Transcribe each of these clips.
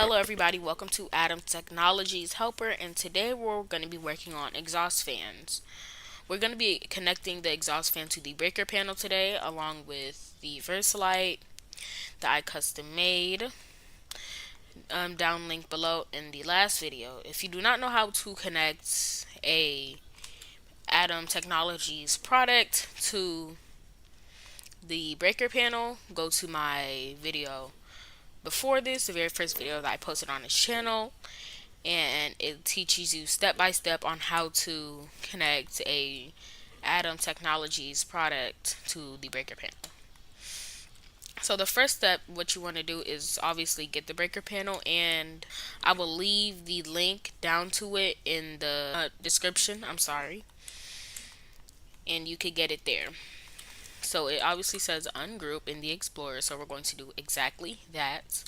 Hello everybody, welcome to Adam Technologies Helper, and today we're going to be working on exhaust fans. We're going to be connecting the exhaust fan to the breaker panel today, along with the Versalight that I custom made, down link below in the last video. If you do not know how to connect a Adam Technologies product to the breaker panel, go to my video before this, the very first video that I posted on this channel, and it teaches you step by step on how to connect a Adam Technologies product to the breaker panel. So the first step, what you want to do is obviously get the breaker panel, and I will leave the link down to it in the description. And you could get it there. So it obviously says ungroup in the Explorer, so we're going to do exactly that.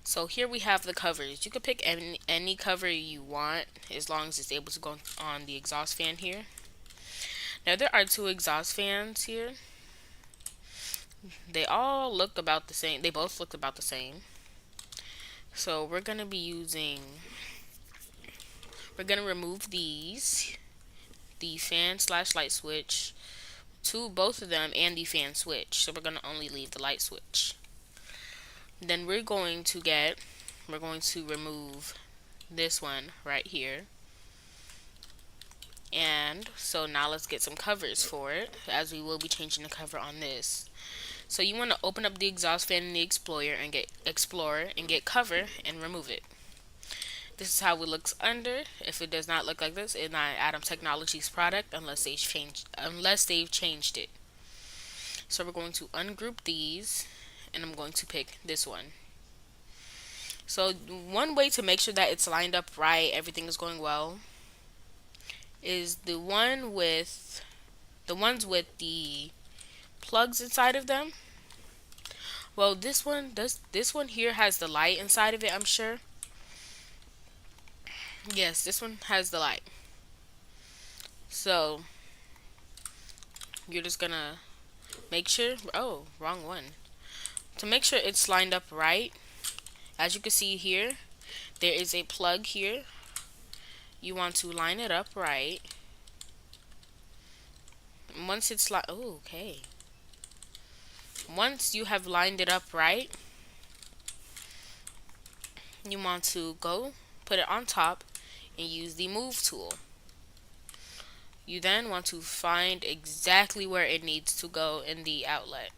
So here we have the covers. You can pick any cover you want as long as it's able to go on the exhaust fan here. Now there are two exhaust fans here. They all look about the same. They both look about the same. So we're going to remove these, the fan slash light switch, both of them, and the fan switch. So we're going to only leave the light switch. Then we're going to remove this one right here. And so now let's get some covers for it, as we will be changing the cover on this. So you want to open up the exhaust fan in the Explorer and get cover and remove it. This is how it looks under. If it does not look like this, it's not Adam Technologies product unless they've changed it. So we're going to ungroup these, and I'm going to pick this one. So one way to make sure that it's lined up right, everything is going well, is the ones with the plugs inside of them. Well, this one here has the light inside of it, I'm sure. Yes, this one has the light. So you're just gonna make sure, oh, wrong one. To make sure it's lined up right, as you can see here, there is a plug here. You want to line it up right. Once it's once you have lined it up right, you want to go put it on top and use the move tool. You then want to find exactly where it needs to go in the outlet.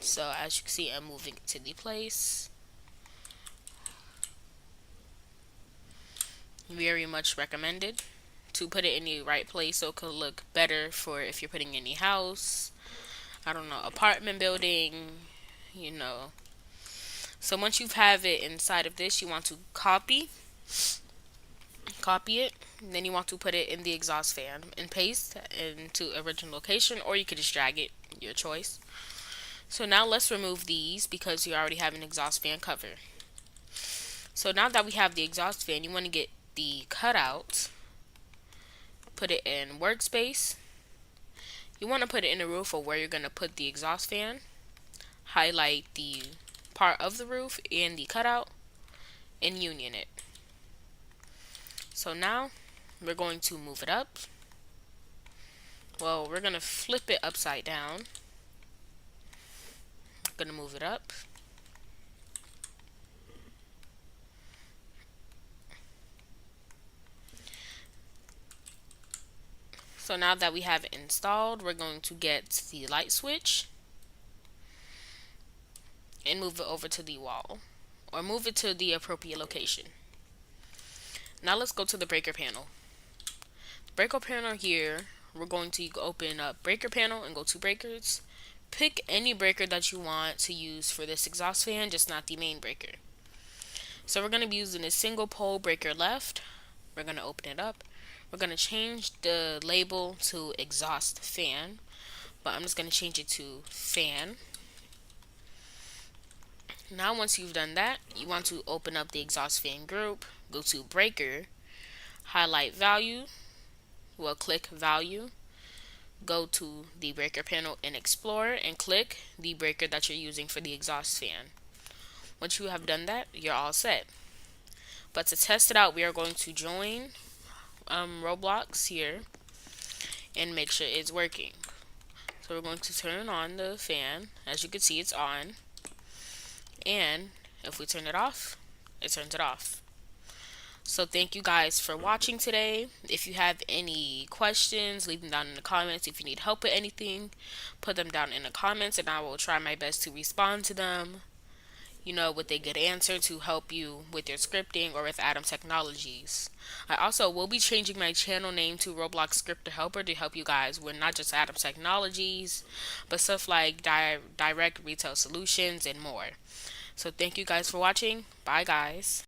So as you can see, I'm moving it to the place. Very much recommended to put it in the right place so it could look better for if you're putting in a house, I don't know, apartment building, you know. So once you have it inside of this, you want to copy it, and then you want to put it in the exhaust fan and paste into original location, or you could just drag it, your choice. So now let's remove these because you already have an exhaust fan cover. So now that we have the exhaust fan, you want to get the cutout, put it in workspace. You want to put it in the roof or where you're going to put the exhaust fan. Highlight the part of the roof and the cutout and union it. So now we're going to move it up. Well, we're going to flip it upside down. Going to move it up. So now that we have it installed, we're going to get the light switch and move it over to the wall, or move it to the appropriate location. Now let's go to the breaker panel. Breaker panel here, we're going to open up breaker panel and go to breakers. Pick any breaker that you want to use for this exhaust fan, just not the main breaker. So we're going to be using a single pole breaker left. We're going to open it up. We're going to change the label to exhaust fan, but I'm just going to change it to fan. Now once you've done that, you want to open up the exhaust fan group, go to breaker, highlight value, click value, go to the breaker panel in Explorer and click the breaker that you're using for the exhaust fan. Once you have done that, you're all set. But to test it out, we are going to join Roblox here and make sure it's working. So we're going to turn on the fan. As you can see, it's on. And if we turn it off, it turns it off. So thank you guys for watching today. If you have any questions, leave them down in the comments. If you need help with anything, put them down in the comments and I will try my best to respond to them, with a good answer to help you with your scripting or with Atom Technologies. I also will be changing my channel name to Roblox Scripter Helper to help you guys with not just Atom Technologies, but stuff like direct retail solutions and more. So thank you guys for watching. Bye guys.